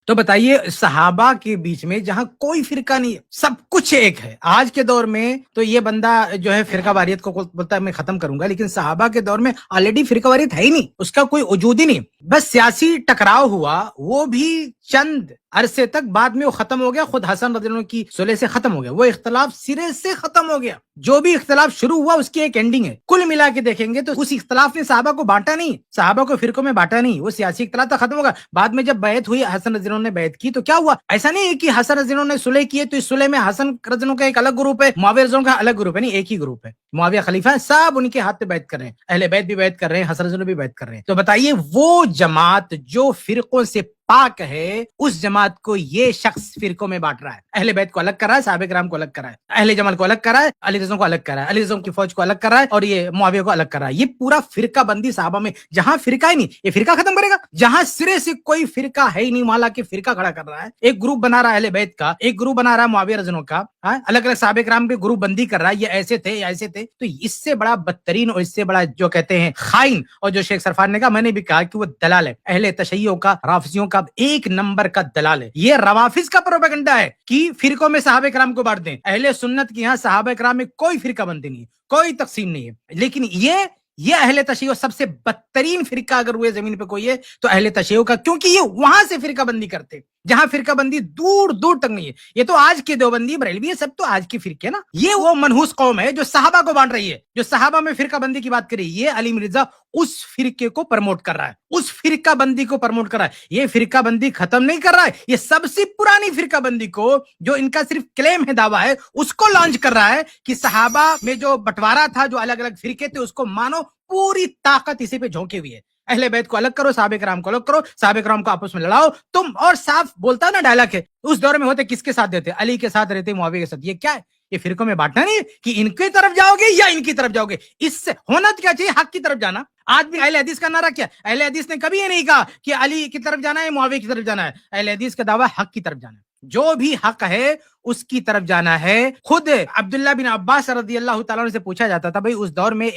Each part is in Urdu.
تو بتائیے صحابہ کے بیچ میں جہاں کوئی فرقہ نہیں ہے، سب کچھ ایک ہے. آج کے دور میں تو یہ بندہ جو ہے فرقہ واریت کو بولتا ہے میں ختم کروں گا، لیکن صحابہ کے دور میں آلریڈی فرقہ واریت ہے ہی نہیں، اس کا کوئی وجود ہی نہیں. بس سیاسی ٹکراؤ ہوا، وہ بھی چند عرصے تک، بعد میں وہ ختم ہو گیا. خود حسن رضی اللہ عنہ کی صلح سے ختم ہو گیا، وہ اختلاف سرے سے ختم ہو گیا. جو بھی اختلاف شروع ہوا اس کی ایک اینڈنگ ہے. کل ملا کے دیکھیں گے تو اس اختلاف نے صحابہ کو بانٹا نہیں، صحابہ کو فرقوں میں بانٹا نہیں. وہ سیاسی اختلاف تو ختم ہوگا. بعد میں جب بیعت ہوئی، حسن رضی اللہ عنہ نے بیعت کی، تو کیا ہوا؟ ایسا نہیں ہے کہ حسن رضی اللہ عنہ نے صلح کی ہے تو اس صلح میں حسن رضی اللہ عنہ کا ایک الگ گروپ ہے، معاویہ رضی اللہ عنہ کا الگ گروپ ہے. نہیں، ایک ہی گروپ ہے. معاویہ خلیفہ ہے، سب ان کے ہاتھ پہ بیعت کر رہے ہیں، اہل بیت بھی بیعت کر رہے ہیں، حسن رضی اللہ عنہ بھی بیعت کر رہے ہیں. تو بتائیے وہ جماعت جو فرقوں سے پاک ہے، اس جماعت کو یہ شخص فرقوں میں بانٹ رہا ہے. اہل بیت کو الگ کر رہا ہے، صحابہ کرام کو الگ کر رہا ہے، اہل جمل کو الگ کر رہا ہے، علی رضا کو الگ کر رہا ہے، علی رضا کی فوج کو الگ کر رہا ہے، اور یہ معاویہ کو الگ کر رہا ہے. یہ پورا فرقہ بندی صحابہ میں، جہاں فرقہ ہی نہیں، یہ فرقہ ختم کرے گا. جہاں سرے سے کوئی فرقہ ہے ہی نہیں، مالا کے فرقہ کھڑا کر رہا ہے. ایک گروپ بنا رہا ہے اہل بیت کا، ایک گروپ بنا رہا ہے معاویہ رضی اللہ عنہ کا، الگ الگ صحابہ کرام کے گروپ بندی کر رہا ہے، یہ ایسے تھے ایسے تھے. تو اس سے بڑا بدترین اور اس سے بڑا جو کہتے ہیں خائن، اور جو شیخ سرفار نے کہا، میں نے بھی کہا کہ وہ دلال ہے، اہل تشیع کا، رافضیوں کا ایک نمبر کا دلال ہے. یہ روافظ کا پروپیگنڈا ہے کہ فرقوں میں صحابہ کرام کو بانٹ دیں. اہل سنت کی یہاں صحابہ کرام میں کوئی فرقہ بندی نہیں ہے، کوئی تقسیم نہیں ہے. لیکن یہ اہل تشیع سب سے بدترین فرقہ اگر ہوئے زمین پہ کوئی ہے تو اہل تشیع کا، کیونکہ یہ وہاں سے فرقہ بندی کرتے جہاں فرقہ بندی دور دور تک نہیں ہے. یہ تو آج کے دیوبندی بریلوی، یہ سب تو آج کی فرقے نا. یہ وہ منحوس قوم ہے جو صحابہ کو بانٹ رہی ہے، جو صحابہ میں فرقہ بندی کی بات کر رہی ہے. یہ علی مرزا اس فرقے کو پرموٹ کر رہا ہے، اس فرقہ بندی کو پرموٹ کر رہا ہے. یہ فرقہ بندی ختم نہیں کر رہا ہے، یہ سب سے پرانی فرقہ بندی کو، جو ان کا صرف کلیم ہے، دعویٰ ہے، اس کو لانچ کر رہا ہے کہ صحابہ میں جو بٹوارا تھا، جو الگ الگ فرقے تھے، اس کو مانو. پوری طاقت اسی پہ جھونکی ہوئی ہے. اہل بیت کو الگ کرو، صحابہ کرام کو الگ کرو، صحابہ کرام کو آپس میں لڑاؤ تم. اور صاف بولتا نا ڈائلاگ ہے، اس دور میں ہوتے کس کے ساتھ دیتے؟ علی کے ساتھ رہتے، معاویہ کے ساتھ. یہ کیا ہے؟ یہ فرقوں میں بانٹنا نہیں ہے کہ ان کی طرف جاؤ گے یا ان کی طرف جاؤ گے. اس سے ہونا تو کیا چاہیے؟ حق کی طرف جانا. آج بھی اہل حدیث کا نعرہ کیا؟ اہل حدیث نے کبھی یہ نہیں کہا کہ علی کی طرف جانا ہے، معاویہ کی طرف جانا ہے. اہل حدیث کا دعویٰ حق کی طرف جانا ہے، جو بھی حق ہے اس کی طرف جانا ہے. خود عبداللہ بن عباس رضی اللہ تعالیٰ عنہ سے پوچھا جاتا تھا، بھائی اس دور میں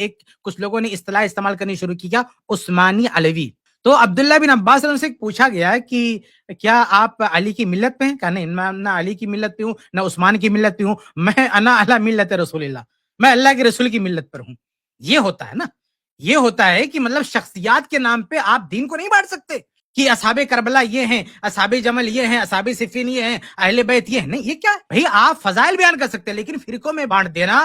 کچھ لوگوں نے اصطلاح استعمال کرنی شروع کی، کیا؟ عثمانی علوی. تو عبداللہ بن عباس رضی اللہ عنہ سے پوچھا گیا کہ کیا آپ علی کی ملت پہ ہیں؟ کہا نہیں، میں نہ علی کی ملت پہ ہوں نہ عثمان کی ملت پہ ہوں، میں انا علی ملت رسول اللہ، میں اللہ کے رسول کی ملت پر ہوں. یہ ہوتا ہے نا، یہ ہوتا ہے کہ مطلب شخصیات کے نام پہ آپ دین کو نہیں بانٹ سکتے کہ اصحاب کربلا یہ ہیں، اصحاب جمل یہ ہیں، اصحاب صفین یہ ہیں، اہل بیت یہ ہیں. نہیں، یہ کیا ہے بھائی؟ آپ فضائل بیان کر سکتے ہیں، لیکن فرقوں میں بانٹ دینا